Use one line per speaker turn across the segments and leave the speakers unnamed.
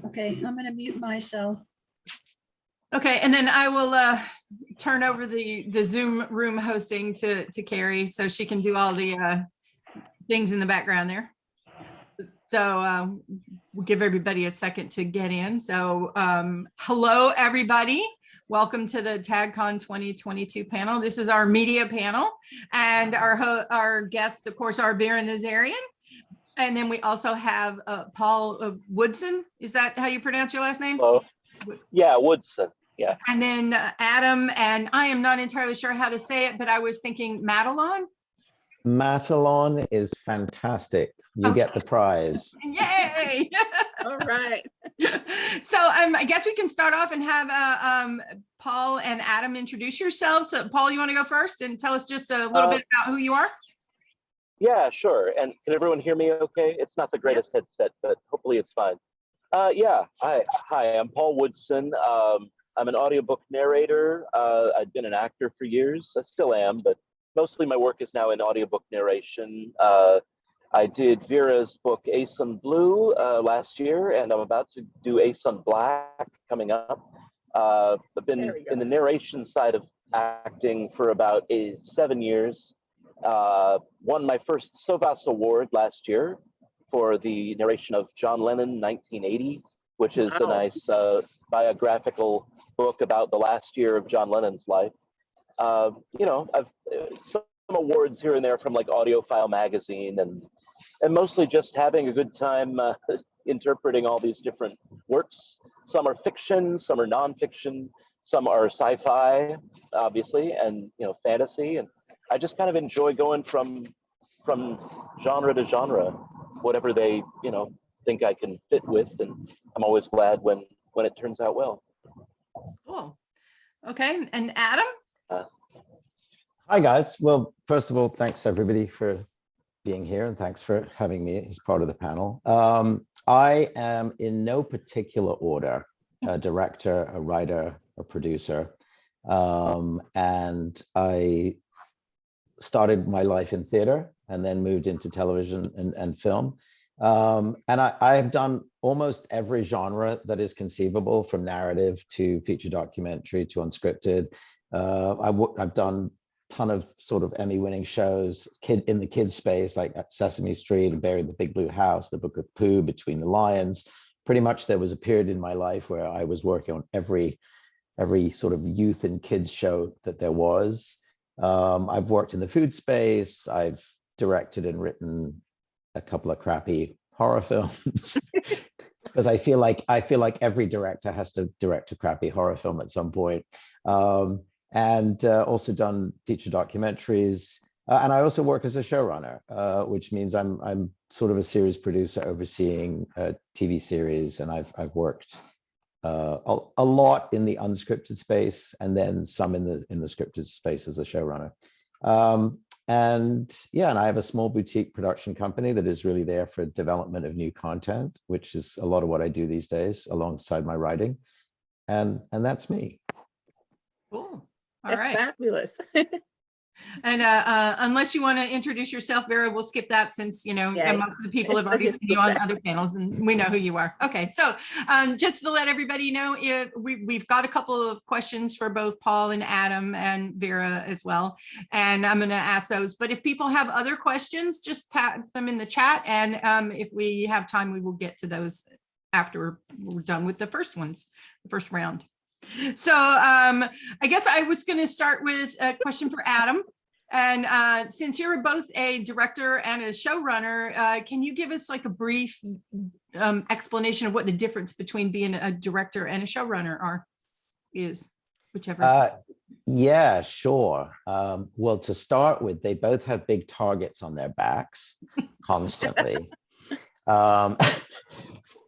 Okay, I'm going to mute myself.
Okay, and then I will turn over the Zoom room hosting to Kerry so she can do all the things in the background there. So we'll give everybody a second to get in. So hello, everybody. Welcome to the TagCon 2022 panel. This is our media panel, and our guests, of course, are Vera and Nazarian. And then we also have Paul Woodson. Is that how you pronounce your last name?
Hello. Yeah, Woodson. Yeah.
And then Adam, and I am not entirely sure how to say it, but I was thinking Matalon.
Matalon is fantastic. You get the prize.
Yay!
All right.
So I guess we can start off and have Paul and Adam introduce yourselves. So Paul, you want to go first and tell us just a little bit about who you are?
Yeah, sure. And can everyone hear me okay? It's not the greatest headset, but hopefully it's fine. Yeah, hi, I'm Paul Woodson. I'm an audiobook narrator. I've been an actor for years. I still am, but mostly my work is now in audiobook narration. I did Vera's book Ace on Blue last year, and I'm about to do Ace on Black coming up. I've been in the narration side of acting for about 7 years. Won my first Sovas Award last year for the narration of John Lennon 1980, which is a nice biographical book about the last year of John Lennon's life. You know, I've some awards here and there from like Audiophile magazine, and mostly just having a good time interpreting all these different works. Some are fiction, some are nonfiction, some are sci-fi, obviously, and you know, fantasy. And I just kind of enjoy going from genre to genre, whatever they, you know, think I can fit with, and I'm always glad when it turns out well.
Cool. Okay, and Adam?
Hi, guys. Well, first of all, thanks everybody for being here, and thanks for having me as part of the panel. I am in no particular order a director, a writer, a producer, and I started my life in theater and then moved into television and film. And I have done almost every genre that is conceivable, from narrative to feature documentary to unscripted. I've done a ton of sort of Emmy-winning shows in the kids space, like Sesame Street, Buried the Big Blue House, The Book of Pooh, Between the Lions. Pretty much there was a period in my life where I was working on every sort of youth and kids show that there was. I've worked in the food space. I've directed and written a couple of crappy horror films because I feel like every director has to direct a crappy horror film at some point. And also done feature documentaries. And I also work as a showrunner, which means I'm sort of a series producer overseeing a TV series, and I've worked a lot in the unscripted space, and then some in the scripted space as a showrunner. And yeah, and I have a small boutique production company that is really there for development of new content, which is a lot of what I do these days alongside my writing. And that's me.
Cool. All
That's
right.
fabulous.
And unless you want to introduce yourself, Vera, we'll skip that since, you know, most of the people have already seen you on other panels and we know who you are. Okay, so just to let everybody know, we've got a couple of questions for both Paul and Adam and Vera as well. And I'm going to ask those. But if people have other questions, just tap them in the chat. And if we have time, we will get to those after we're done with the first ones, the first round. So I guess I was going to start with a question for Adam. And since you're both a director and a showrunner, can you give us like a brief explanation of what the difference between being a director and a showrunner is, whichever?
Yeah, sure. Well, to start with, they both have big targets on their backs constantly.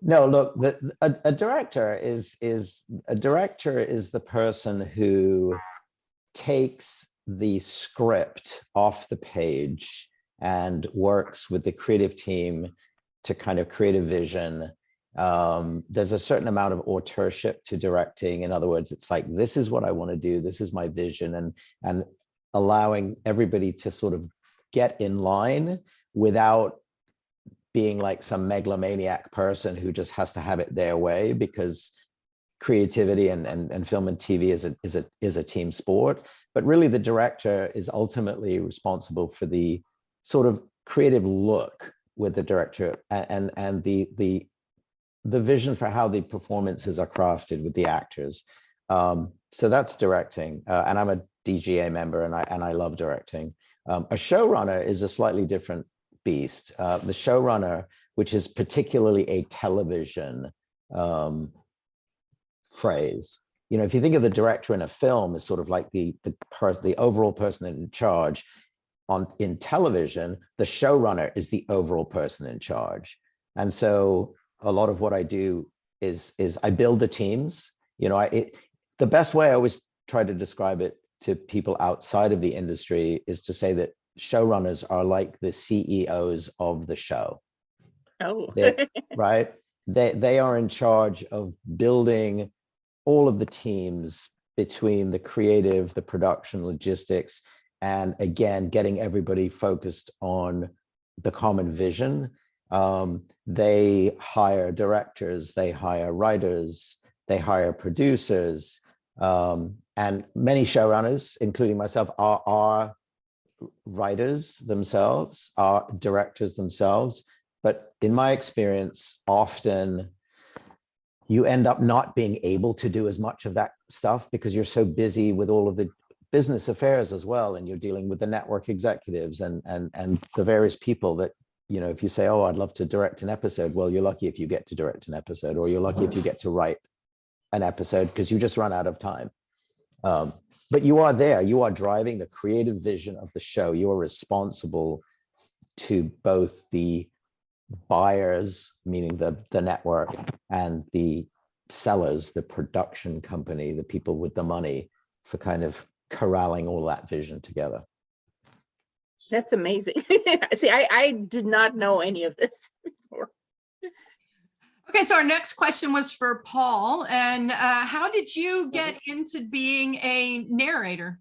No, look, a director is the person who takes the script off the page and works with the creative team to kind of create a vision. There's a certain amount of authorship to directing. In other words, it's like, this is what I want to do. This is my vision, and allowing everybody to sort of get in line without being like some megalomaniac person who just has to have it their way, because creativity and film and TV is a team sport. But really the director is ultimately responsible for the sort of creative look with the director and the vision for how the performances are crafted with the actors. So that's directing, and I'm a DGA member, and I love directing. A showrunner is a slightly different beast. The showrunner, which is particularly a television phrase. You know, if you think of the director in a film as sort of like the overall person in charge, in television, the showrunner is the overall person in charge. And so a lot of what I do is I build the teams. You know, the best way I always try to describe it to people outside of the industry is to say that showrunners are like the CEOs of the show.
Oh,
right? They are in charge of building all of the teams between the creative, the production, logistics, and again, getting everybody focused on the common vision. They hire directors, they hire writers, they hire producers, and many showrunners, including myself, are writers themselves, are directors themselves. But in my experience, often you end up not being able to do as much of that stuff because you're so busy with all of the business affairs as well, and you're dealing with the network executives and the various people that, you know, if you say, oh, I'd love to direct an episode, well, you're lucky if you get to direct an episode, or you're lucky if you get to write an episode, because you just run out of time. But you are there, you are driving the creative vision of the show. You are responsible to both the buyers, meaning the network, and the sellers, the production company, the people with the money, for kind of corralling all that vision together.
that's amazing. See, I did not know any of this before.
Okay, so our next question was for Paul. And how did you get into being a narrator?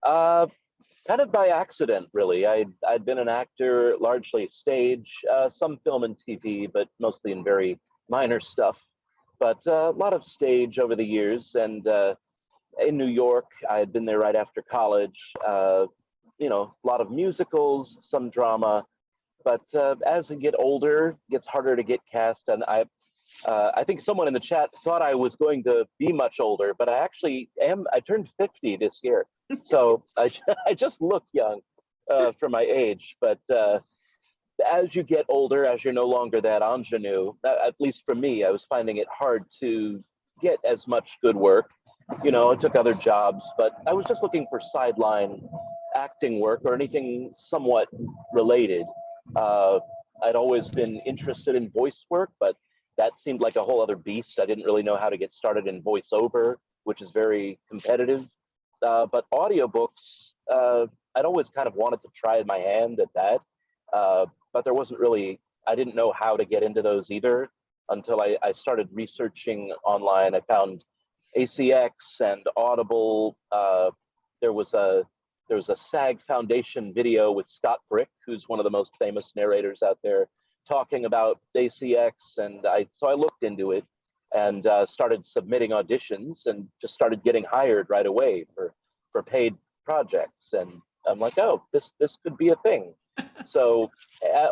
Kind of by accident, really. I'd been an actor, largely stage, some film and TV, but mostly in very minor stuff. But a lot of stage over the years. And in New York, I had been there right after college. You know, a lot of musicals, some drama. But as I get older, it gets harder to get cast. And I think someone in the chat thought I was going to be much older, but I actually am. I turned 50 this year. So I just look young for my age. But as you get older, as you're no longer that ingenue, at least for me, I was finding it hard to get as much good work. You know, I took other jobs, but I was just looking for sideline acting work or anything somewhat related. I'd always been interested in voice work, but that seemed like a whole other beast. I didn't really know how to get started in voiceover, which is very competitive. But audiobooks, I'd always kind of wanted to try my hand at that. But there wasn't really, I didn't know how to get into those either until I started researching online. I found ACX and Audible. There was a SAG Foundation video with Scott Brick, who's one of the most famous narrators out there, talking about ACX. And so I looked into it and started submitting auditions and just started getting hired right away for paid projects. And I'm like, oh, this could be a thing. So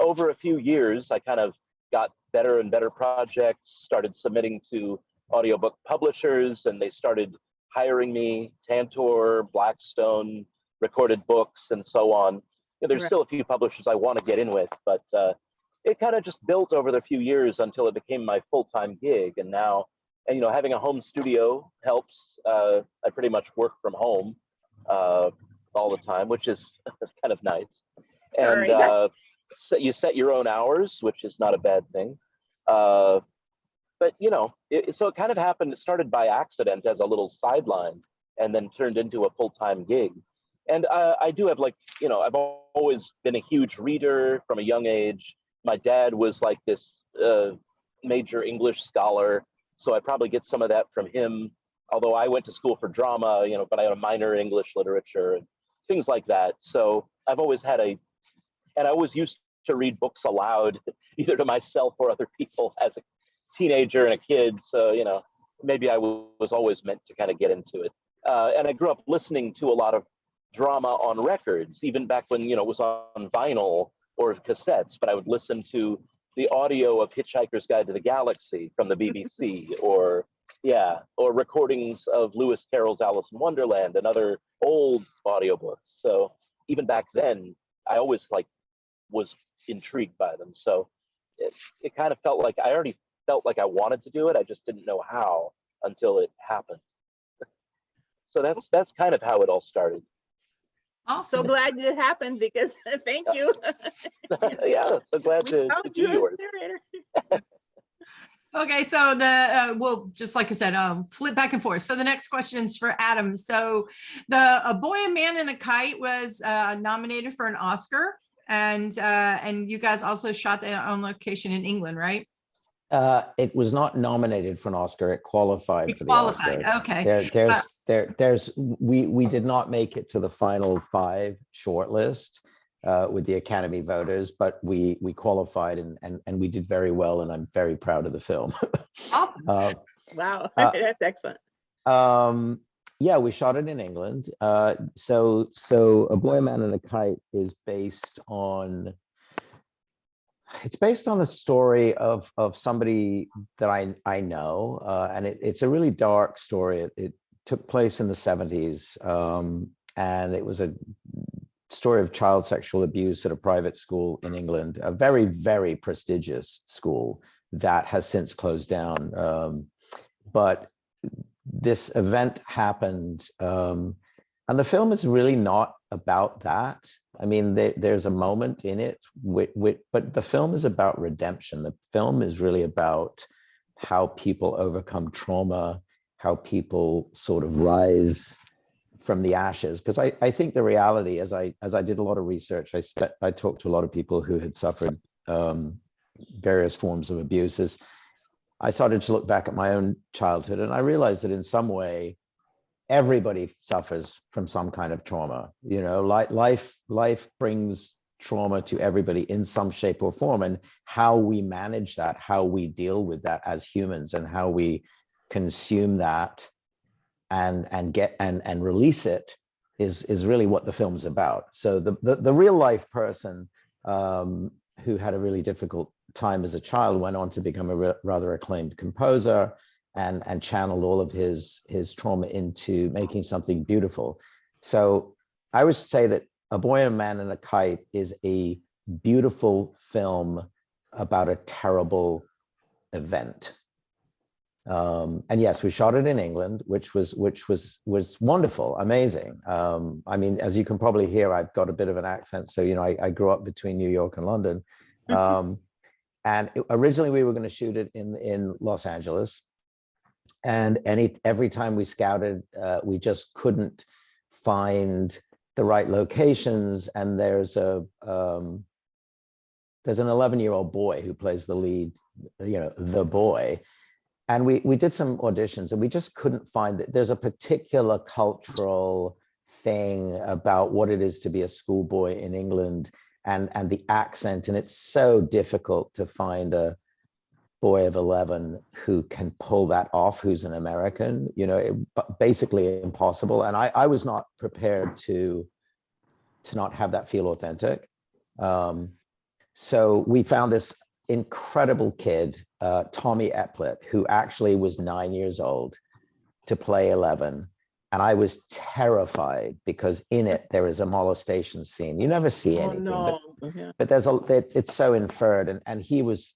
over a few years, I kind of got better and better projects, started submitting to audiobook publishers, and they started hiring me, Tantor, Blackstone, Recorded Books, and so on. You know, there's still a few publishers I want to get in with, but it kind of just built over the few years until it became my full-time gig. And now, and you know, having a home studio helps. I pretty much work from home all the time, which is kind of nice. And so you set your own hours, which is not a bad thing. But you know, so it kind of happened. It started by accident as a little sideline, and then turned into a full-time gig. And I do have, like, you know, I've always been a huge reader from a young age. My dad was like this major English scholar, so I probably get some of that from him. Although I went to school for drama, you know, but I had a minor in English literature and things like that. So I've always had and I always used to read books aloud, either to myself or other people as a teenager and a kid. So, maybe I was always meant to kind of get into it. And I grew up listening to a lot of drama on records, even back when, it was on vinyl or cassettes, but I would listen to the audio of Hitchhiker's Guide to the Galaxy from the BBC, or recordings of Lewis Carroll's Alice in Wonderland and other old audiobooks. So even back then, I always was intrigued by them. So it kind of felt like I already felt like I wanted to do it. I just didn't know how until it happened. So that's kind of how it all started.
Awesome.
So glad it happened, because thank you.
Yeah, so glad to do yours.
Okay, so well, just like I said, flip back and forth. So the next question is for Adam. So A Boy, a Man, and a Kite was nominated for an Oscar, and you guys also shot that on location in England, right?
It was not nominated for an Oscar. It qualified for the Oscars.
Okay.
We did not make it to the final 5 shortlist with the Academy voters, but we qualified and we did very well, and I'm very proud of the film.
Awesome.
Wow, that's excellent.
Yeah, we shot it in England. So A Boy, a Man, and a Kite is based on. It's based on a story of somebody that I know, and it's a really dark story. It took place in the 70s, and it was a story of child sexual abuse at a private school in England, a very, very prestigious school that has since closed down. But this event happened, and the film is really not about that. I mean, there's a moment in it, but the film is about redemption. The film is really about how people overcome trauma, how people sort of rise from the ashes. Because I think the reality, as I did a lot of research, I talked to a lot of people who had suffered various forms of abuses. I started to look back at my own childhood, and I realized that in some way, everybody suffers from some kind of trauma. Life brings trauma to everybody in some shape or form, and how we manage that, how we deal with that as humans, and how we consume that and get and release it is really what the film's about. So the real life person who had a really difficult time as a child went on to become a rather acclaimed composer, and channeled all of his trauma into making something beautiful. So I would say that A Boy, a Man, and a Kite is a beautiful film about a terrible event. And yes, we shot it in England, which was wonderful, amazing. I mean, as you can probably hear, I've got a bit of an accent. So, I grew up between New York and London. And originally we were going to shoot it in Los Angeles. And every time we scouted, we just couldn't find the right locations. And there's an 11-year-old boy who plays the lead, the boy. And we did some auditions, and we just couldn't find it. There's a particular cultural thing about what it is to be a schoolboy in England, and the accent. And it's so difficult to find a boy of 11 who can pull that off, who's an American, basically impossible. And I was not prepared to not have that feel authentic. So we found this incredible kid, Tommy Epplett, who actually was 9 years old, to play 11. And I was terrified, because in it, there is a molestation scene. You never see anything, but it's so inferred. And he was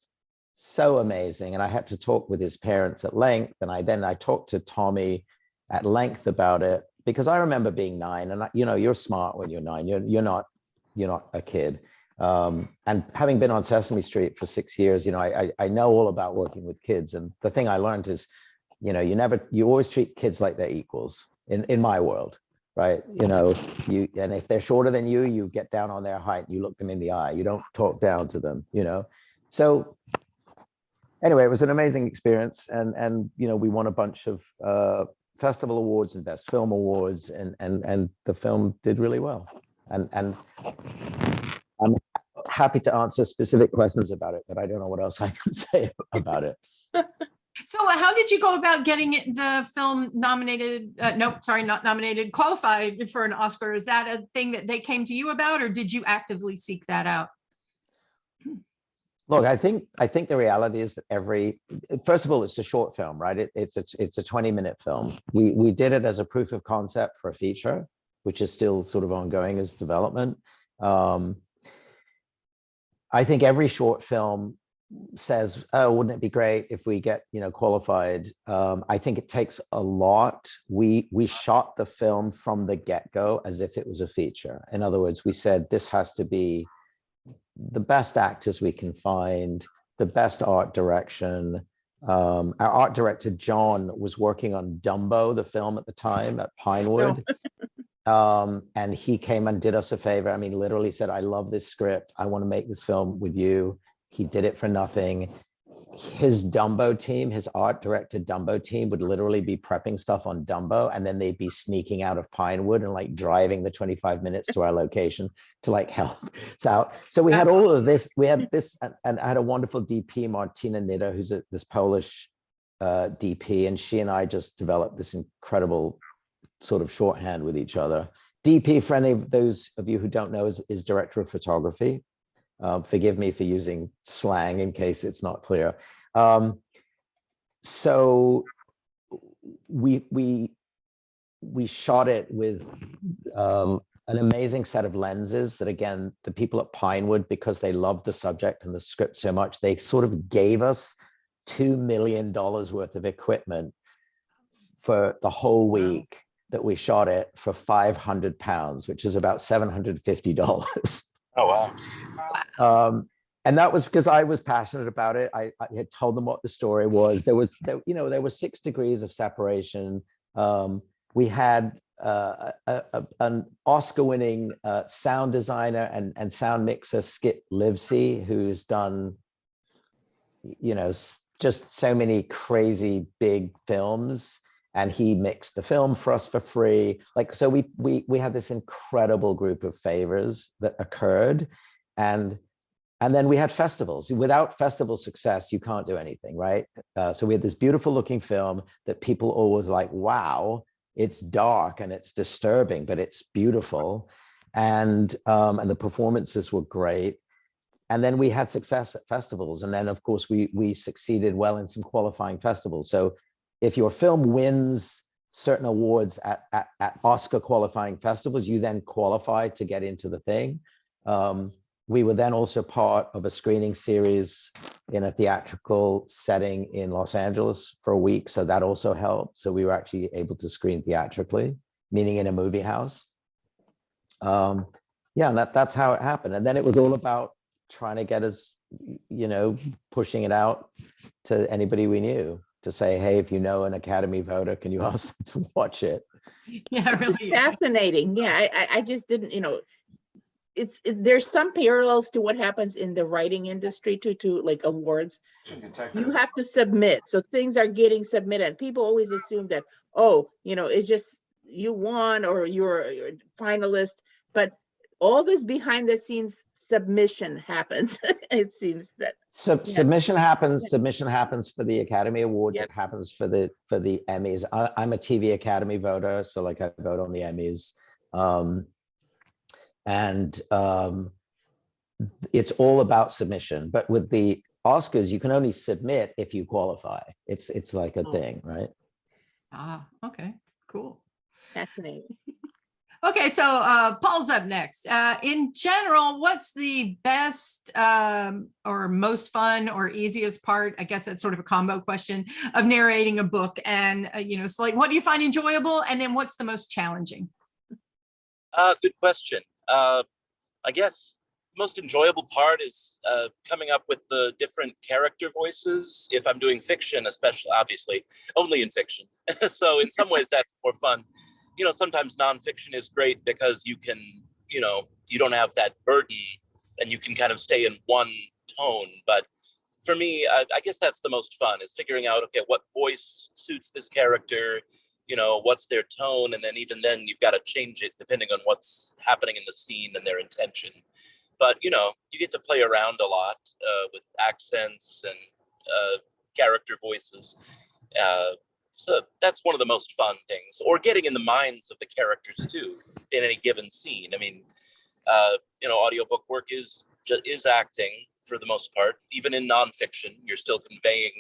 so amazing. And I had to talk with his parents at length. And I talked to Tommy at length about it, because I remember being 9, and you're smart when you're 9. You're not a kid. And having been on Sesame Street for 6 years, I know all about working with kids. And the thing I learned is, you always treat kids like they're equals in my world, right? And if they're shorter than you, you get down on their height, you look them in the eye, you don't talk down to them, So anyway, it was an amazing experience. And we won a bunch of festival awards and best film awards, and the film did really well. And I'm happy to answer specific questions about it, but I don't know what else I can say about it.
So how did you go about getting the film nominated? No, sorry, not nominated, qualified for an Oscar? Is that a thing that they came to you about, or did you actively seek that out?
Look, I think the reality is that first of all, it's a short film, right? It's a 20-minute film. We did it as a proof of concept for a feature, which is still sort of ongoing as development. I think every short film says, oh, wouldn't it be great if we get, qualified? I think it takes a lot. We shot the film from the get-go as if it was a feature. In other words, we said this has to be the best actors we can find, the best art direction. Our art director, John, was working on Dumbo, the film at the time at Pinewood. And he came and did us a favor. I mean, literally said, I love this script. I want to make this film with you. He did it for nothing. His Dumbo team, his art director Dumbo team would literally be prepping stuff on Dumbo, and then they'd be sneaking out of Pinewood and like driving the 25 minutes to our location to like help us out. So we had all of this. We had this, and I had a wonderful DP, Martina Nida, who's this Polish DP, and she and I just developed this incredible sort of shorthand with each other. DP, for any of those of you who don't know, is director of photography. Forgive me for using slang in case it's not clear. So we shot it with an amazing set of lenses that, again, the people at Pinewood, because they loved the subject and the script so much, they sort of gave us $2 million worth of equipment for the whole week that we shot it for £500, which is about $750.
Oh, wow.
And that was because I was passionate about it. I had told them what the story was. There were 6 degrees of separation. We had an Oscar-winning sound designer and sound mixer, Skip Livesey, who's done, just so many crazy big films. And he mixed the film for us for free. So we had this incredible group of favors that occurred. And then we had festivals. Without festival success, you can't do anything, right? So we had this beautiful looking film that people always like, wow, it's dark and it's disturbing, but it's beautiful. And the performances were great. And then we had success at festivals. And then of course we succeeded well in some qualifying festivals. So if your film wins certain awards at Oscar qualifying festivals, you then qualify to get into the thing. We were then also part of a screening series in a theatrical setting in Los Angeles for a week. So that also helped. So we were actually able to screen theatrically, meaning in a movie house. And that's how it happened. And then it was all about trying to get us, pushing it out to anybody we knew, to say, hey, if you know an Academy voter, can you ask them to watch it?
Yeah, really
fascinating. Yeah, I just didn't, there's some parallels to what happens in the writing industry to like awards. You have to submit, so things are getting submitted. People always assume that, it's just you won or you're a finalist, but all this behind the scenes submission happens. It seems that
submission happens for the Academy Awards.
Yep.
It happens for the Emmys. I'm a TV Academy voter, so I vote on the Emmys. It's all about submission. But with the Oscars, you can only submit if you qualify. It's like a thing, right?
Okay, cool.
Fascinating.
Okay, so Paul's up next. In general, what's the best or most fun or easiest part? I guess that's sort of a combo question of narrating a book. And, so like, what do you find enjoyable? And then what's the most challenging?
Good question. I guess the most enjoyable part is coming up with the different character voices. If I'm doing fiction, especially, obviously, only in fiction. So in some ways, that's more fun. Sometimes nonfiction is great because you can, you don't have that burden and you can kind of stay in one tone. But for me, I guess that's the most fun, is figuring out, okay, what voice suits this character, what's their tone. And then even then you've got to change it depending on what's happening in the scene and their intention.
but you get to play around a lot with accents and character voices. So that's one of the most fun things, or getting in the minds of the characters too in any given scene. I mean, audiobook work is acting for the most part. Even in nonfiction, you're still conveying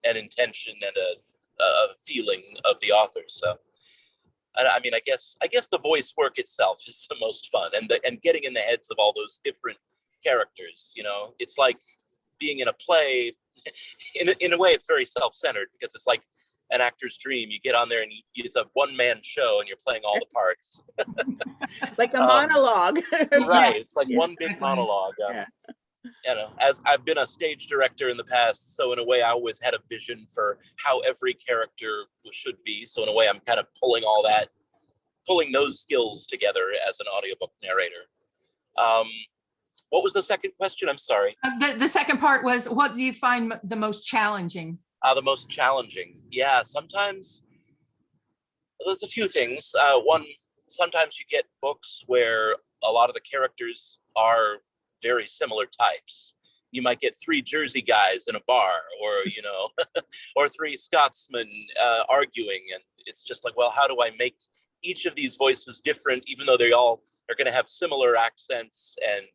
an intention and a feeling of the author. So, I mean, I guess the voice work itself is the most fun, and getting in the heads of all those different characters. It's like being in a play. In a way, it's very self-centered, because it's like an actor's dream. You get on there and it's a one-man show and you're playing all the parts.
Like a monologue.
Right. It's like one big monologue. As I've been a stage director in the past, so in a way I always had a vision for how every character should be. So in a way I'm kind of pulling those skills together as an audiobook narrator. What was the second question? I'm sorry.
The second part was, what do you find the most challenging?
The most challenging. Yeah, sometimes there's a few things. One, sometimes you get books where a lot of the characters are very similar types. You might get 3 Jersey guys in a bar, or, or 3 Scotsmen arguing. And it's just like, well, how do I make each of these voices different, even though they all are going to have similar accents and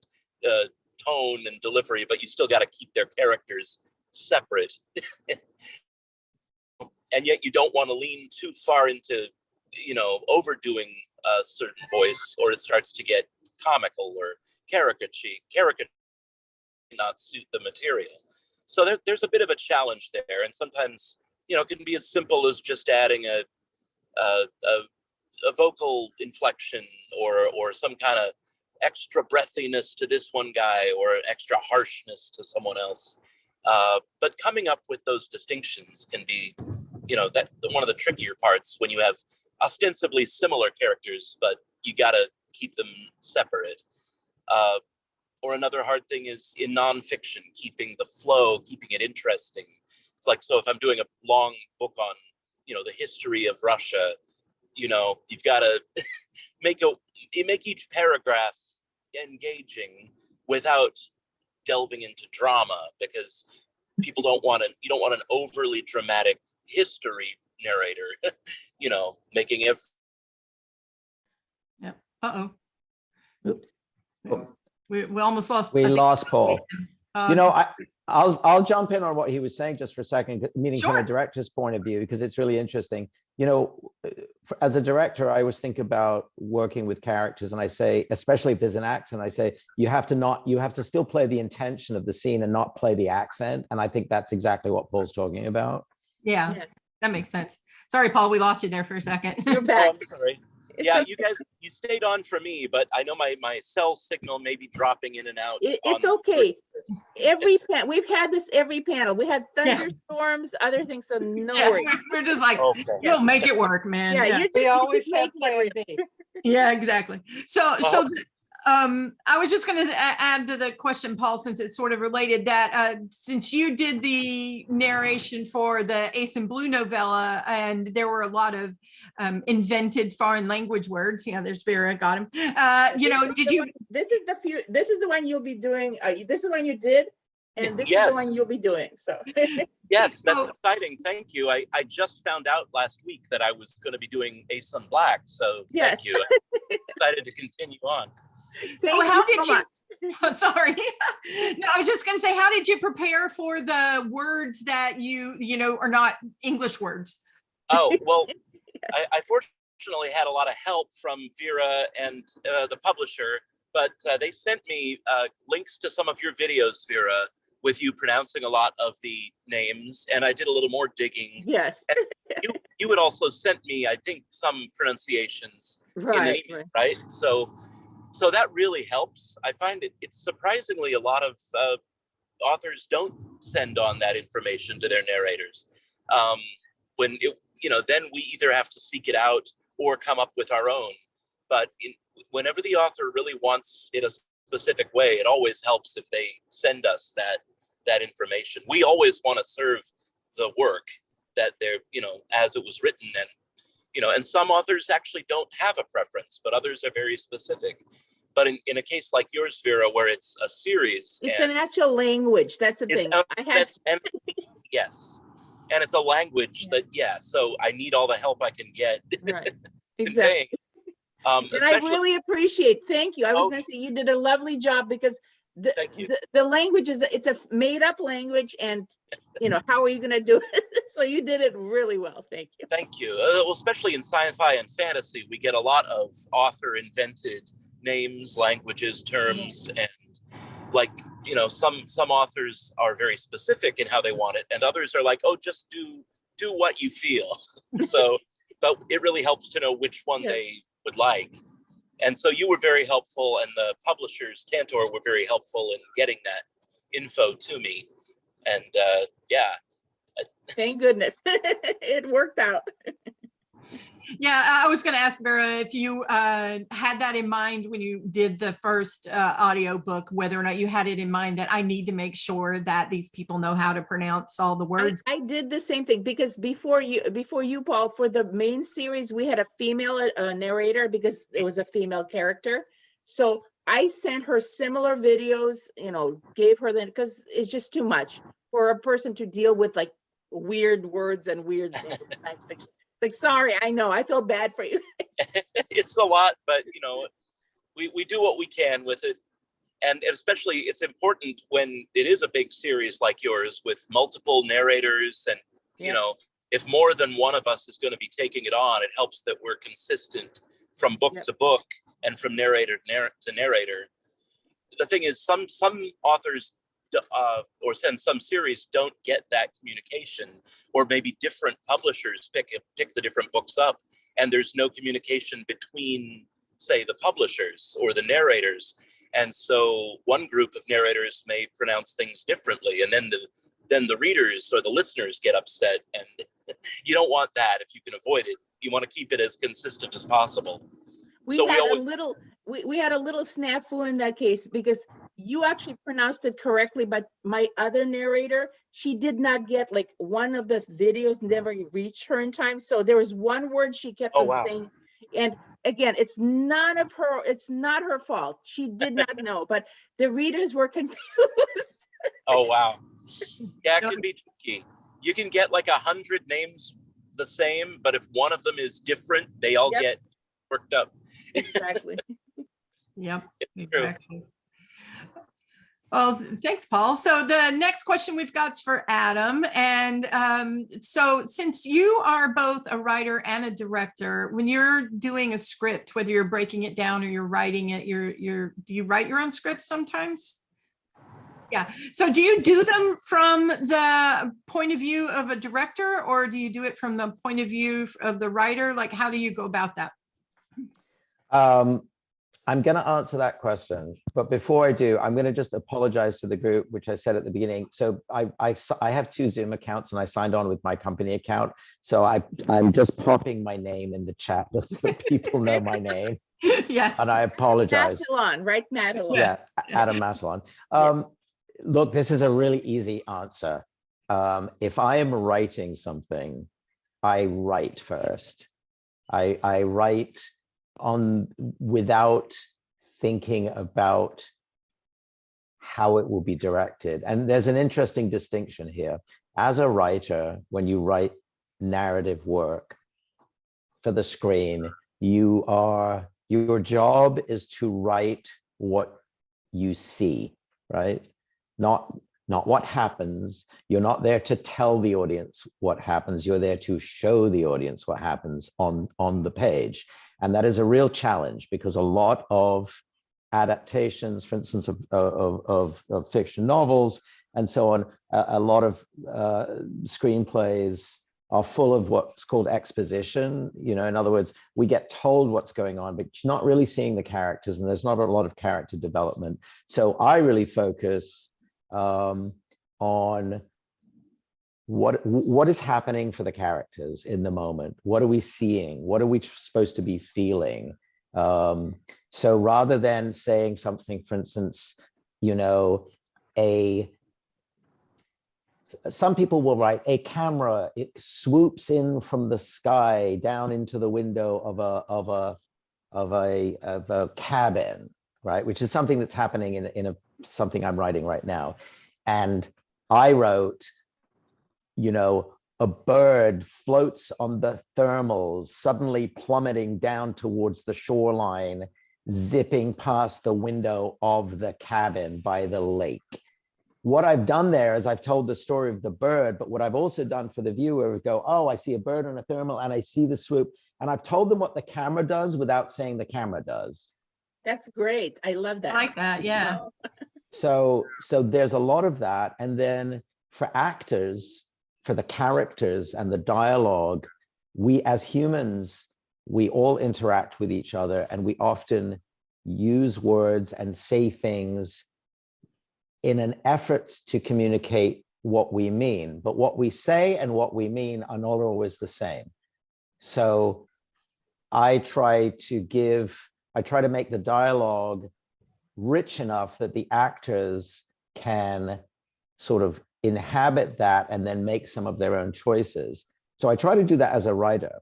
tone and delivery, but you still got to keep their characters separate. And yet you don't want to lean too far into, overdoing a certain voice, or it starts to get comical or caricature not suit the material. So there's a bit of a challenge there. And sometimes, it can be as simple as just adding a vocal inflection or some kind of extra breathiness to this one guy, or an extra harshness to someone else. But coming up with those distinctions can be, that one of the trickier parts, when you have ostensibly similar characters, but you got to keep them separate. Or another hard thing is in nonfiction, keeping the flow, keeping it interesting. It's like, so if I'm doing a long book on, the history of Russia, you've got to make each paragraph engaging without delving into drama, because people don't want you don't want an overly dramatic history narrator, making it.
Yeah. Uh-oh.
Oops.
We almost lost.
We lost Paul. I'll jump in on what he was saying just for a second, meaning
Sure.
from a director's point of view, because it's really interesting. As a director, I always think about working with characters, and I say, especially if there's an accent, I say you have to still play the intention of the scene and not play the accent. And I think that's exactly what Paul's talking about.
Yeah. That makes sense. Sorry, Paul, we lost you there for a second.
You're back.
Oh, I'm sorry. Yeah, you guys, you stayed on for me, but I know my cell signal may be dropping in and out.
It's okay. We've had this every panel. We had thunderstorms, other things, so no worries.
We're just like,
Okay.
you'll make it work, man.
Yeah,
We always have plan B.
Yeah, exactly. So I was just going to add to the question, Paul, since it's sort of related, that since you did the narration for the Ace and Blue novella, and there were a lot of invented foreign language words. Yeah, there's Vera, got him. Did you?
This is the one you'll be doing. This is the one you did, and this is the one you'll be doing. So.
Yes, that's exciting. Thank you. I just found out last week that I was going to be doing Ace on Black. So thank you. I'm excited to continue on.
Thank you so much.
Oh, sorry. No, I was just going to say, how did you prepare for the words that you are not English words?
Oh, well, I fortunately had a lot of help from Vera and the publisher, but they sent me links to some of your videos, Vera, with you pronouncing a lot of the names, and I did a little more digging.
Yes.
you would also sent me, I think, some pronunciations in the email, right? So that really helps. I find it's surprisingly a lot of authors don't send on that information to their narrators. Then we either have to seek it out or come up with our own. But whenever the author really wants it a specific way, it always helps if they send us that information. We always want to serve the work that they're, as it was written. And some authors actually don't have a preference, but others are very specific. But in a case like yours, Vera, where it's a series,
it's an actual language. That's the thing.
Yes, and it's a language that so I need all the help I can get.
Right, exactly. And I really appreciate. Thank you. I was going to say you did a lovely job, because the language it's a made up language, and how are you going to do it? So you did it really well. Thank you.
Thank you. Well, especially in sci-fi and fantasy, we get a lot of author invented names, languages, terms, and like some authors are very specific in how they want it, and others are like, oh, just do what you feel. So, but it really helps to know which one they would like. And so you were very helpful, and the publishers, Tantor, were very helpful in getting that info to me. And
thank goodness it worked out.
Yeah, I was going to ask Vera if you had that in mind when you did the first audio book, whether or not you had it in mind that I need to make sure that these people know how to pronounce all the words.
I did the same thing, because before you, Paul, for the main series, we had a female narrator, because it was a female character. So I sent her similar videos, gave her because it's just too much for a person to deal with, like weird words and weird science fiction. Like, sorry, I know, I feel bad for you.
It's a lot, but we do what we can with it. And especially it's important when it is a big series like yours with multiple narrators, and if more than one of us is going to be taking it on, it helps that we're consistent from book to book and from narrator to narrator. The thing is, some authors or some series don't get that communication, or maybe different publishers pick the different books up, and there's no communication between, say, the publishers or the narrators. And so one group of narrators may pronounce things differently, and then the readers or the listeners get upset, and you don't want that. If you can avoid it, you want to keep it as consistent as possible.
We had a little snafu in that case, because you actually pronounced it correctly, but my other narrator, she did not get, like, one of the videos never reached her in time. So there was one word she kept saying, and again, it's not her fault. She did not know, but the readers were confused.
Oh, wow. Yeah, it can be tricky. You can get like 100 names the same, but if one of them is different, they all get worked up.
Exactly.
Yep, exactly. Well, thanks, Paul. So the next question we've got is for Adam. And so since you are both a writer and a director, when you're doing a script, whether you're breaking it down or you're writing it, do you write your own scripts sometimes? Yeah. So do you do them from the point of view of a director, or do you do it from the point of view of the writer? Like, how do you go about that?
I'm going to answer that question, but before I do, I'm going to just apologize to the group, which I said at the beginning. So I have 2 Zoom accounts, and I signed on with my company account. So I'm just popping my name in the chat just so people know my name.
Yes.
And I apologize.
Matalon, right? Matalon.
Yeah, Adam Matalon. Look, this is a really easy answer. If I am writing something, I write first. I write without thinking about how it will be directed. And there's an interesting distinction here. As a writer, when you write narrative work for the screen, your job is to write what you see, right? Not what happens. You're not there to tell the audience what happens. You're there to show the audience what happens on the page. And that is a real challenge, because a lot of adaptations, for instance, of fiction novels and so on, a lot of screenplays are full of what's called exposition. In other words, we get told what's going on, but you're not really seeing the characters, and there's not a lot of character development. So I really focus on what is happening for the characters in the moment. What are we seeing? What are we supposed to be feeling? So rather than saying something, for instance, some people will write a camera, it swoops in from the sky down into the window of a cabin. right? Which is something that's happening in something I'm writing right now. And I wrote, you know, a bird floats on the thermals, suddenly plummeting down towards the shoreline, zipping past the window of the cabin by the lake. What I've done there is I've told the story of the bird, but what I've also done for the viewer is go, oh, I see a bird on a thermal and I see the swoop. And I've told them what the camera does without saying the camera does.
That's great. I love that.
I like that. Yeah.
So there's a lot of that. And then for actors, for the characters and the dialogue, we as humans, we all interact with each other and we often use words and say things in an effort to communicate what we mean. But what we say and what we mean are not always the same. So I try to make the dialogue rich enough that the actors can sort of inhabit that and then make some of their own choices. So I try to do that as a writer.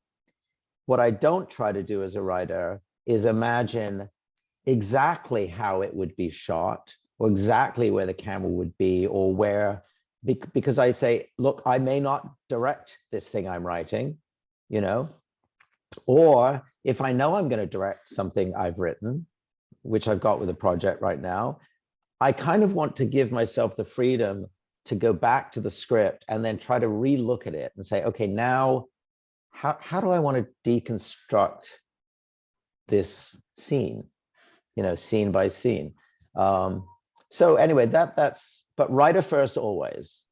What I don't try to do as a writer is imagine exactly how it would be shot or exactly where the camera would be or where, because I say, look, I may not direct this thing I'm writing, you know, or if I know I'm going to direct something I've written, which I've got with a project right now, I kind of want to give myself the freedom to go back to the script and then try to re-look at it and say, okay, now how do I want to deconstruct this scene, you know, scene by scene. So anyway, but writer first always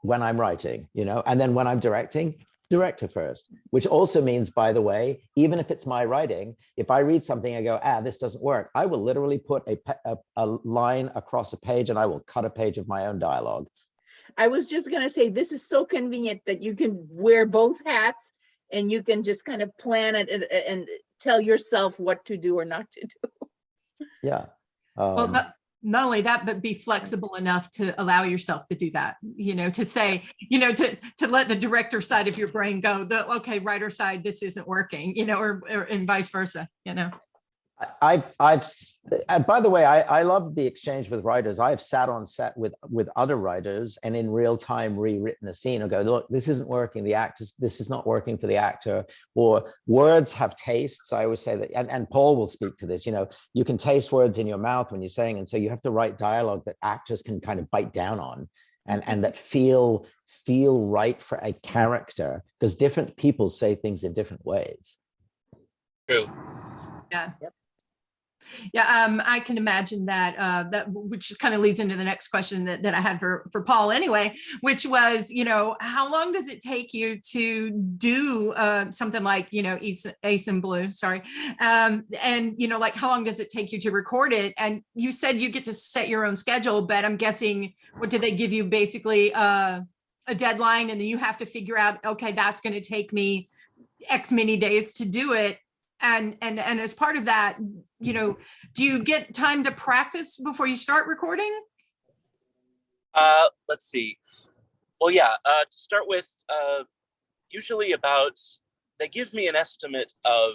when I'm writing, you know, and then when I'm directing, director first, which also means, by the way, even if it's my writing, if I read something, I go, this doesn't work, I will literally put a line across a page and I will cut a page of my own dialogue.
I was just going to say, this is so convenient that you can wear both hats and you can just kind of plan it and tell yourself what to do or not to do.
Yeah.
Well, not only that, but be flexible enough to allow yourself to do that, you know, to say, you know, to let the director side of your brain go, okay, writer side, this isn't working, you know, or and vice versa, you know.
And by the way, I love the exchange with writers. I've sat on set with other writers and in real time rewritten a scene and go, look, this isn't working. This is not working for the actor, or words have tastes. I always say that, and Paul will speak to this, you know, you can taste words in your mouth when you're saying, and so you have to write dialogue that actors can kind of bite down on and that feel right for a character, because different people say things in different ways.
True.
Yeah.
Yep.
Yeah, I can imagine that, which kind of leads into the next question that I had for Paul anyway, which was, you know, how long does it take you to do something like, you know, Ace and Blue, sorry. And, you know, like how long does it take you to record it? And you said you get to set your own schedule, but I'm guessing, what did they give you, basically a deadline, and then you have to figure out, okay, that's going to take me X many days to do it. And as part of that, you know, do you get time to practice before you start recording?
Let's see. Well, yeah, to start with, usually they give me an estimate of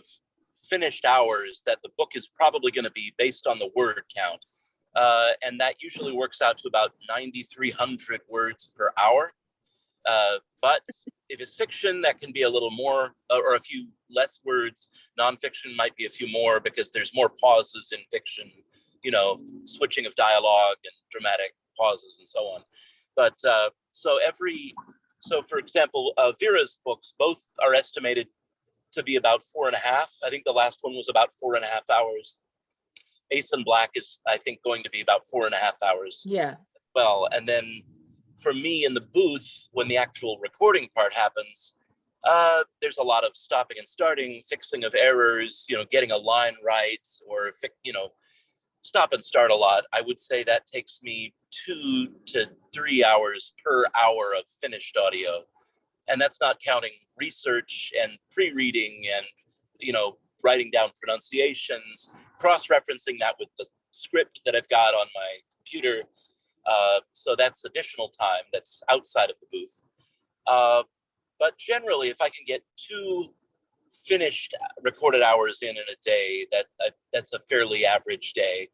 finished hours that the book is probably going to be based on the word count. And that usually works out to about 9,300 words per hour. But if it's fiction, that can be a little more or a few less words. Nonfiction might be a few more because there's more pauses in fiction, you know, switching of dialogue and dramatic pauses and so on. But so for example, Vera's books, both are estimated to be about 4.5. I think the last one was about 4.5 hours. Ace and Black is, I think, going to be about 4.5 hours.
Yeah.
Well, and then for me in the booth, when the actual recording part happens, there's a lot of stopping and starting, fixing of errors, you know, getting a line right, or, you know, stop and start a lot. I would say that takes me 2 to 3 hours per hour of finished audio. And that's not counting research and pre-reading and, you know, writing down pronunciations, cross-referencing that with the script that I've got on my computer. So that's additional time that's outside of the booth. But generally, if I can get 2 finished recorded hours in a day, that's a fairly average day.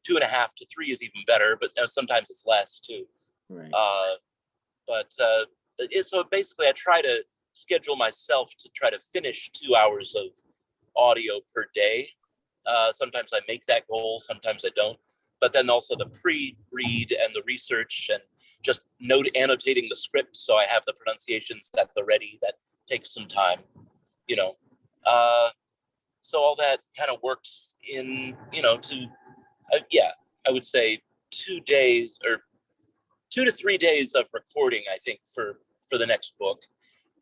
2.5 to 3 is even better, but sometimes it's less too.
Right.
So basically I try to schedule myself to try to finish 2 hours of audio per day. Sometimes I make that goal, sometimes I don't. But then also the pre-read and the research and just annotating the script so I have the pronunciations at the ready. That takes some time, you know. So all that kind of works in, you know, I would say 2 days or 2 to 3 days of recording, I think, for the next book.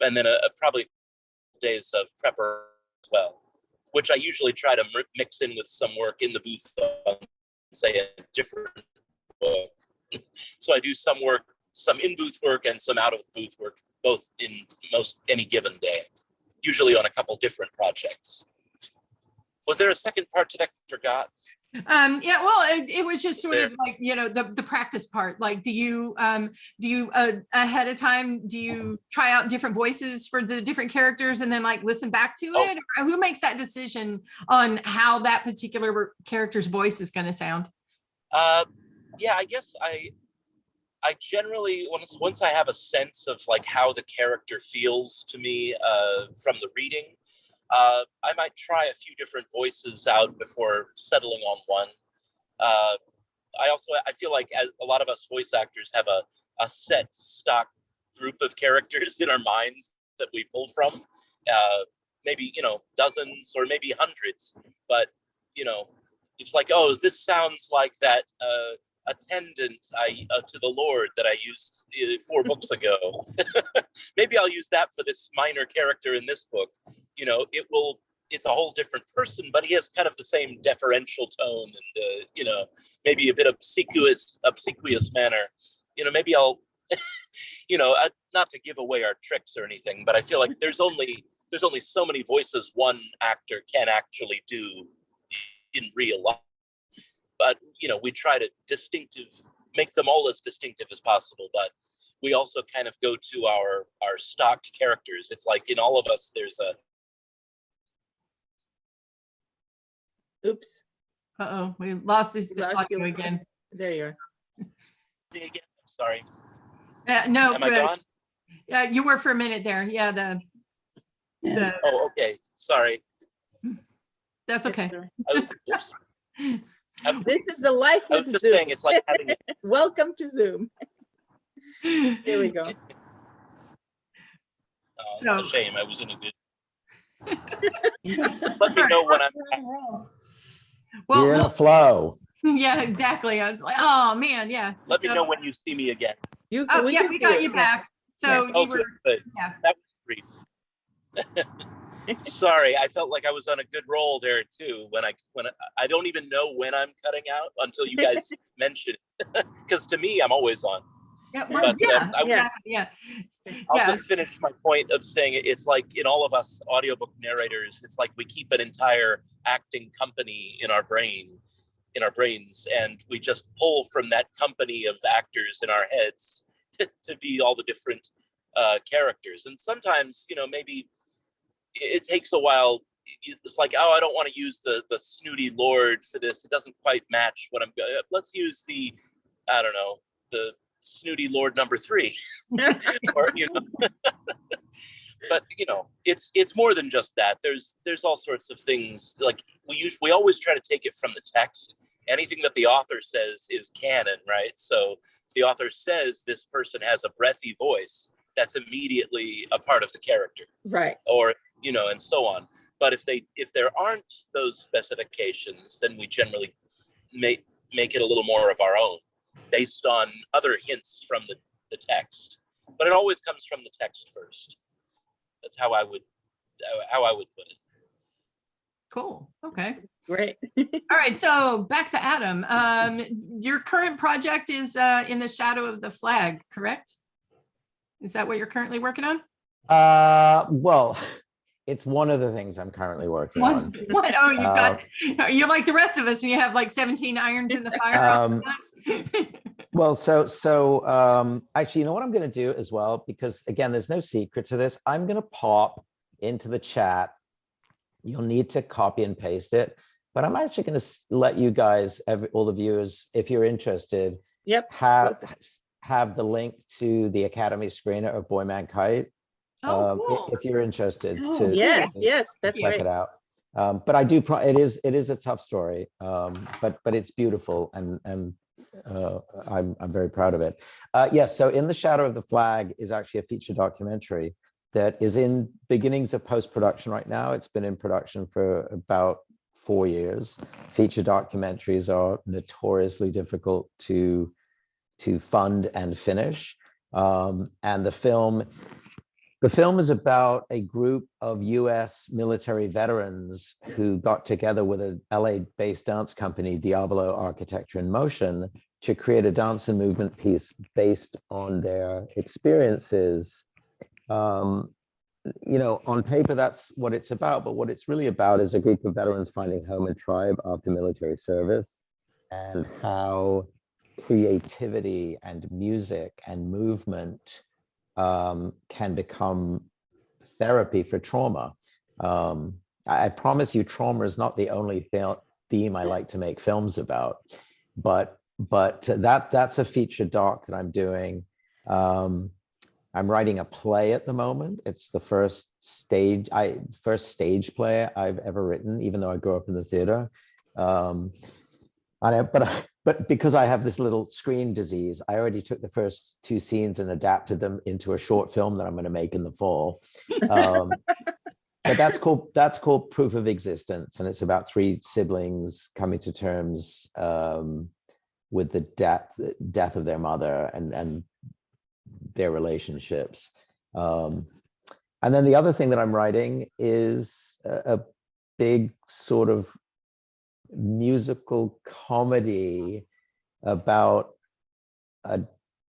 And then probably days of prepper as well, which I usually try to mix in with some work in the booth on, say, a different book. So I do some in-booth work and some out-of-booth work, both in any given day, usually on a couple different projects. Was there a second part to that I forgot?
Yeah, well, it was just sort of like, you know, the practice part. Like, do you ahead of time, do you try out different voices for the different characters and then like listen back to it? Or who makes that decision on how that particular character's voice is going to sound?
Yeah, I guess I generally, once I have a sense of like how the character feels to me from the reading, I might try a few different voices out before settling on one. I feel like a lot of us voice actors have a set stock group of characters in our minds that we pull from. Maybe, you know, dozens or maybe hundreds, but, you know, it's like, oh, this sounds like that attendant to the Lord that I used 4 books ago. Maybe I'll use that for this minor character in this book. You know, it's a whole different person, but he has kind of the same deferential tone and, you know, maybe a bit obsequious manner. You know, maybe I'll, you know, not to give away our tricks or anything, but I feel like there's only so many voices one actor can actually do in real life. But, you know, we try to make them all as distinctive as possible. But we also kind of go to our stock characters. It's like in all of us, there's a.
Oops.
Uh-oh, we lost this audio again.
There you are.
Again, I'm sorry.
No,
am I gone?
Yeah, you were for a minute there. Yeah,
Oh, okay. Sorry.
That's okay.
Oops.
This is the life with
I was just
Zoom.
saying, it's like having
Welcome to Zoom. Here we go.
It's a shame. I was in a good. Let me know when I'm.
Well,
you're in a flow.
Yeah, exactly. I was like, oh man, yeah.
Let me know when you see me again.
We got you back. So
you
were,
good.
Yeah.
That was brief. Sorry, I felt like I was on a good roll there too. When I don't even know when I'm cutting out until you guys mention it, because to me I'm always on.
Yeah, well,
but, I'll just finish my point of saying it's like in all of us audiobook narrators, it's like we keep an entire acting company in our brains, and we just pull from that company of actors in our heads to be all the different characters. And sometimes, you know, maybe it takes a while. It's like, oh, I don't want to use the snooty Lord for this. It doesn't quite match what I'm going. Let's use the snooty Lord number 3, or you know. But you know, it's more than just that. There's all sorts of things. Like we always try to take it from the text. Anything that the author says is canon, right? So if the author says this person has a breathy voice, that's immediately a part of the character,
right?
Or you know, and so on. But if there aren't those specifications, then we generally make it a little more of our own, based on other hints from the text. But it always comes from the text first. That's how I would put it.
Cool. Okay.
Great.
All right. So back to Adam. Your current project is in the shadow of the flag, correct? Is that what you're currently working on?
Well, it's one of the things I'm currently working on.
What? Oh, you're like the rest of us, and you have like 17 irons in the fire.
Well, so actually, you know what I'm going to do as well, because again, there's no secret to this. I'm going to pop into the chat. You'll need to copy and paste it. but I'm actually going to let you guys, all the viewers, if you're interested, have the link to the Academy screener of Boy Man Kite.
Cool.
If you're interested
yes, that's
check
right.
it out. But I do. It is a tough story, but it's beautiful, and I'm very proud of it. Yes. So In the Shadow of the Flag is actually a feature documentary that is in beginnings of post-production right now. It's been in production for about 4 years. Feature documentaries are notoriously difficult to fund and finish, and the film is about a group of US military veterans who got together with an LA-based dance company, Diablo Architecture in Motion, to create a dance and movement piece based on their experiences. On paper, that's what it's about, but what it's really about is a group of veterans finding home and tribe after military service, and how creativity and music and movement can become therapy for trauma. I promise you, trauma is not the only theme I like to make films about, but that's a feature doc that I'm doing. I'm writing a play at the moment. It's the first stage play I've ever written, even though I grew up in the theater. But because I have this little screen disease, I already took the first 2 scenes and adapted them into a short film that I'm going to make in the fall. But that's called Proof of Existence, and it's about 3 siblings coming to terms with the death of their mother and their relationships. And then the other thing that I'm writing is a big sort of musical comedy about a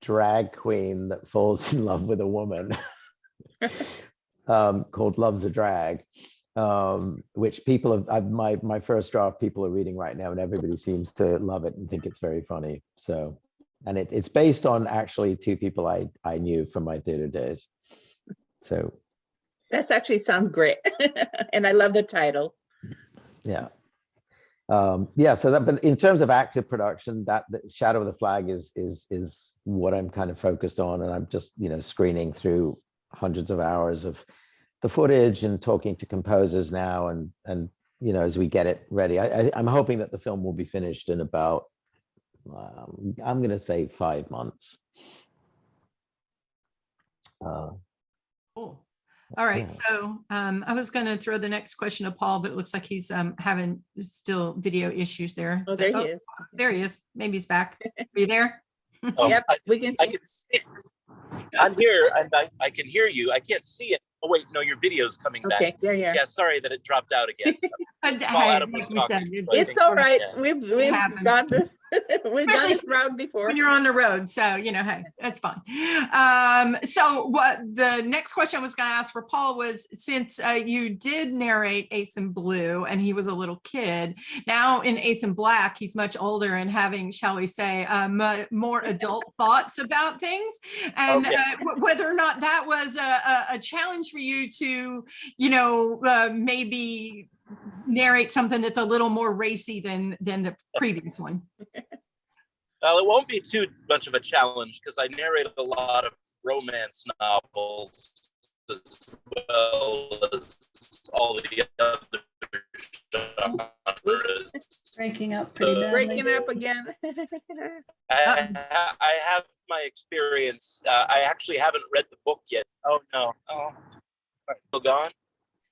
drag queen that falls in love with a woman called Love's a Drag, which people have, my first draft people are reading right now, and everybody seems to love it and think it's very funny. So, and it's based on actually 2 people I knew from my theater days. So
that's actually sounds great. And I love the title.
Yeah. So that, but in terms of active production, that the Shadow of the Flag is what I'm kind of focused on, and I'm just screening through hundreds of hours of the footage and talking to composers now, and as we get it ready, I'm hoping that the film will be finished in about I'm going to say 5 months.
Cool. All right,
Yeah.
so I was going to throw the next question to Paul, but it looks like he's having still video issues there.
Oh, there he is.
There he is. Maybe he's back. Are you there?
Yep, we can see.
I'm here, and I can hear you. I can't see it. Oh wait, no, your video's coming back.
Okay, there you are.
Yeah, sorry that it dropped out again.
Hey,
Adam was
like we said,
talking, so I
It's
think-
all right.
yeah.
We've
happens.
done this. We've done
Especially
this round before.
when you're on the road, so hey, that's fine. So what the next question I was going to ask for Paul was, since you did narrate Ace in Blue and he was a little kid, now in Ace in Black he's much older and having, shall we say, more adult thoughts about things, and
Okay.
whether or not that was a challenge for you to maybe narrate something that's a little more racy than the previous one.
Well, it won't be too much of a challenge because I narrate a lot of romance novels as well as all the other genres.
Breaking up pretty badly.
Breaking up again.
I have my experience. I actually haven't read the book yet. Oh no! Oh, still gone?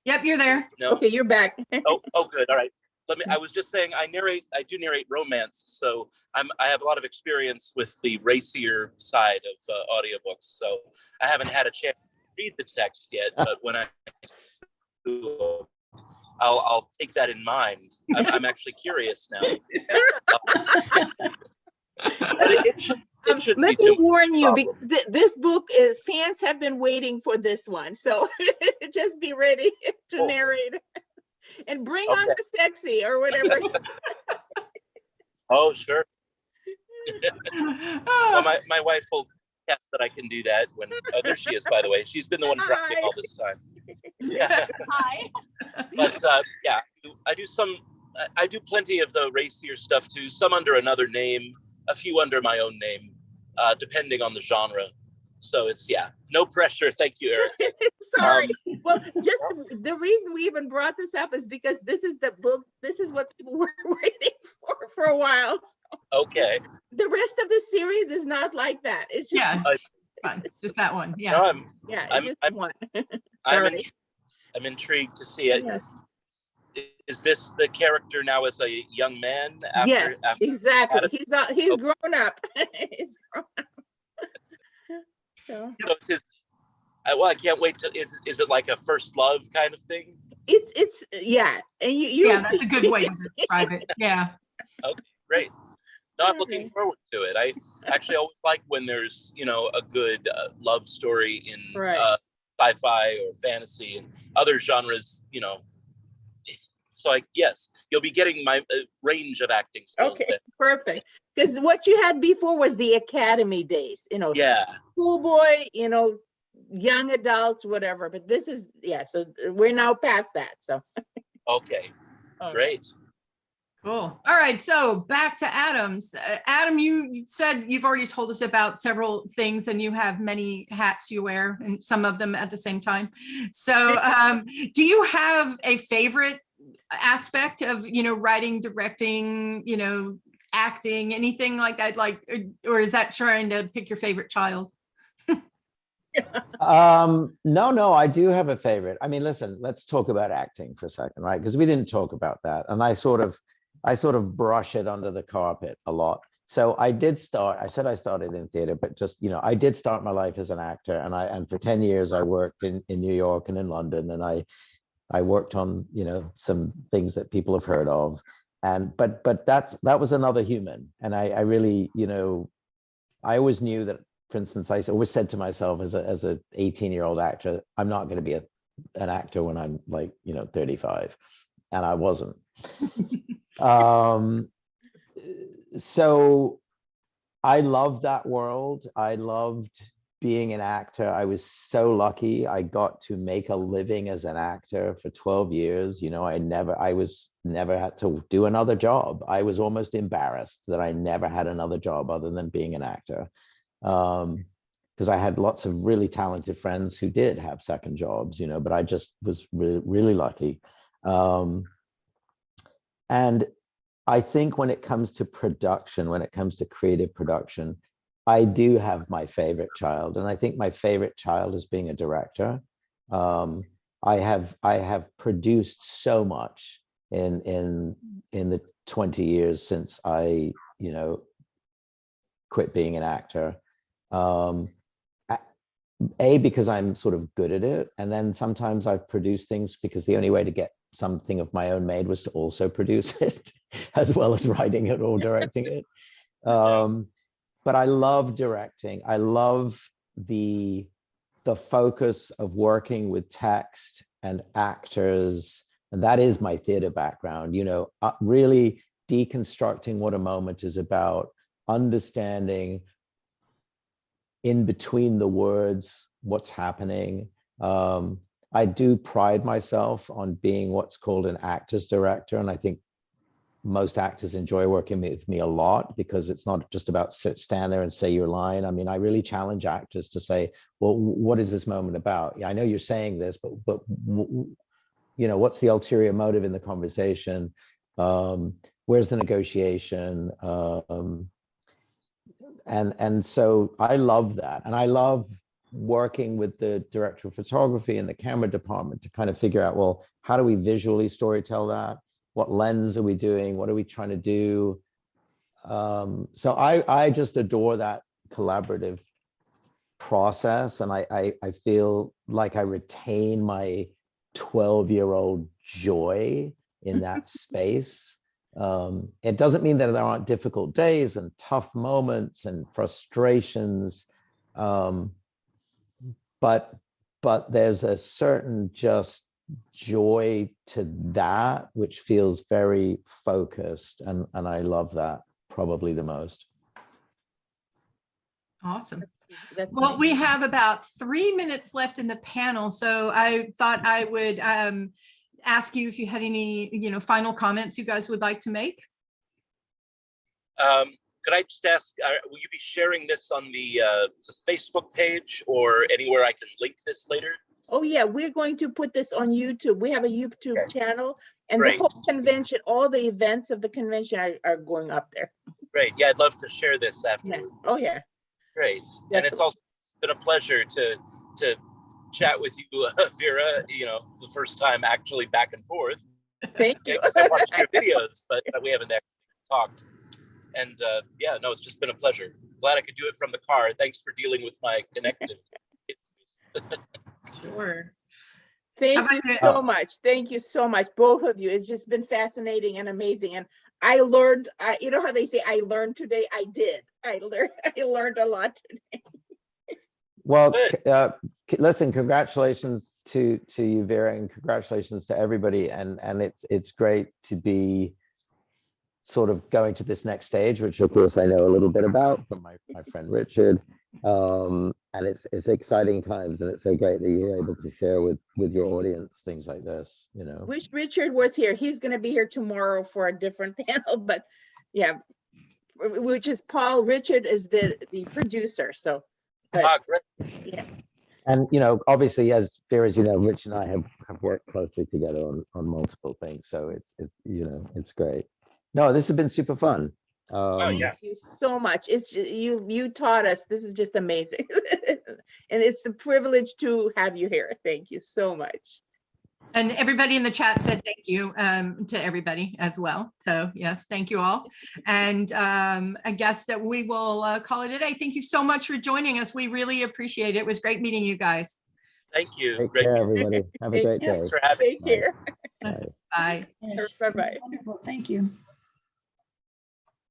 Yep, you're there.
No.
Okay, you're back.
Oh, good. All right. I was just saying, I do narrate romance, so I have a lot of experience with the racier side of audiobooks. So I haven't had a chance to read the text yet, but when I do, I'll take that in mind. I'm actually curious now. It shouldn't
Let
be
me
too
warn you,
problem.
because this book is, fans have been waiting for this one, so just be ready to narrate and bring on the sexy or whatever.
Oh, sure. Well, my wife will test that I can do that when. Oh, there she is, by the way. She's been the one driving all this time. Yeah.
Hi.
But yeah, I do some I do plenty of the racier stuff too, some under another name, a few under my own name, depending on the genre. So it's, no pressure. Thank you, Eric.
Sorry. Well, just the reason we even brought this up is because this is the book, this is what people were waiting for a while.
Okay.
The rest of the series is not like that. It's just,
It's fun. It's just that one. Yeah.
No,
it's just one.
I'm
Sorry.
intrigued to see it.
Yes.
Is this the character now as a young man?
Yes, exactly. He's grown up. He's grown up. So
it's his, well, I can't wait to, is it like a first love kind of thing?
it's and you
That's a good way to describe it. Yeah.
Okay, great. No, I'm looking forward to it. I actually always like when there's, a good love story in sci-fi or fantasy and other genres, So yes, you'll be getting my range of acting skills.
Okay, perfect. Because what you had before was the academy days, schoolboy, young adults, whatever. But this is, so we're now past that. So.
Okay, great.
Cool. All right, so back to Adam's. Adam, you said you've already told us about several things and you have many hats you wear and some of them at the same time. So do you have a favorite aspect of, writing, directing, acting, anything like that, or is that trying to pick your favorite child?
No, I do have a favorite. I mean, listen, let's talk about acting for a second, right? Because we didn't talk about that. And I sort of brush it under the carpet a lot. So I said I started in theater, but just, I did start my life as an actor, and for 10 years I worked in New York and in London, and I worked on, some things that people have heard of. And but that was another human. And I really, I always knew that, for instance, I always said to myself as a 18-year-old actor, I'm not going to be an actor when I'm 35. And I wasn't. So I loved that world. I loved being an actor. I was so lucky. I got to make a living as an actor for 12 years. I never had to do another job. I was almost embarrassed that I never had another job other than being an actor. Because I had lots of really talented friends who did have second jobs, but I just was really lucky. And I think when it comes to production, when it comes to creative production, I do have my favorite child, and I think my favorite child is being a director. I have produced so much in the 20 years since I quit being an actor. Because I'm sort of good at it, and then sometimes I've produced things because the only way to get something of my own made was to also produce it, as well as writing it or directing it. But I love directing. I love the focus of working with text and actors, and that is my theater background. Really deconstructing what a moment is about, understanding in between the words what's happening. I do pride myself on being what's called an actor's director, and I think most actors enjoy working with me a lot because it's not just about stand there and say your line. I mean, I really challenge actors to say, well, what is this moment about? Yeah, I know you're saying this, but what's the ulterior motive in the conversation? Where's the negotiation? And so I love that. And I love working with the director of photography and the camera department to kind of figure out, well, how do we visually storytell that? What lens are we doing? What are we trying to do? So I just adore that collaborative process. And I feel like I retain my 12-year-old joy in that space. It doesn't mean that there aren't difficult days and tough moments and frustrations, but there's a certain just joy to that which feels very focused, and I love that probably the most.
Awesome.
That's
Well,
nice.
we have about 3 minutes left in the panel, so I thought I would ask you if you had any, final comments you guys would like to make.
Could I just ask, will you be sharing this on the Facebook page or anywhere I can link this later?
Oh yeah, we're going to put this on YouTube. We have a YouTube channel, and
Great.
the whole convention, all the events of the convention are going up there.
Great. Yeah, I'd love to share this afterwards.
Yes. Oh yeah.
Great.
Definitely.
And it's also been a pleasure to chat with you, Vera, the first time actually back and forth.
Thank you.
I watched your videos, but we haven't actually talked. And yeah, no, it's just been a pleasure. Glad I could do it from the car. Thanks for dealing with my connective issues.
Sure. Thank you so much. Thank you so much, both of you. It's just been fascinating and amazing. And I learned, you know how they say, I learned today? I did. I learned a lot today.
Well, listen, congratulations to you, Vera, and congratulations to everybody. And it's great to be sort of going to this next stage, which of course I know a little bit about from my friend Richard. And it's exciting times, and it's so great that you're able to share with your audience things like this,
Wish Richard was here. He's going to be here tomorrow for a different panel, but yeah, which is Paul. Richard is the producer, so. But,
great.
Yeah.
And obviously, as Vera, as Rich and I have worked closely together on multiple things, so it's great. No, this has been super fun.
Thank you so much. It's just, you taught us. This is just amazing. And it's a privilege to have you here. Thank you so much.
And everybody in the chat said thank you to everybody as well. So yes, thank you all. And I guess that we will call it a day. Thank you so much for joining us. We really appreciate it. It was great meeting you guys.
Thank you.
Take care, everybody. Have a great day.
Thanks for having me.
Take care.
Bye.
Bye.
Yes,
Bye-bye.
wonderful. Thank you.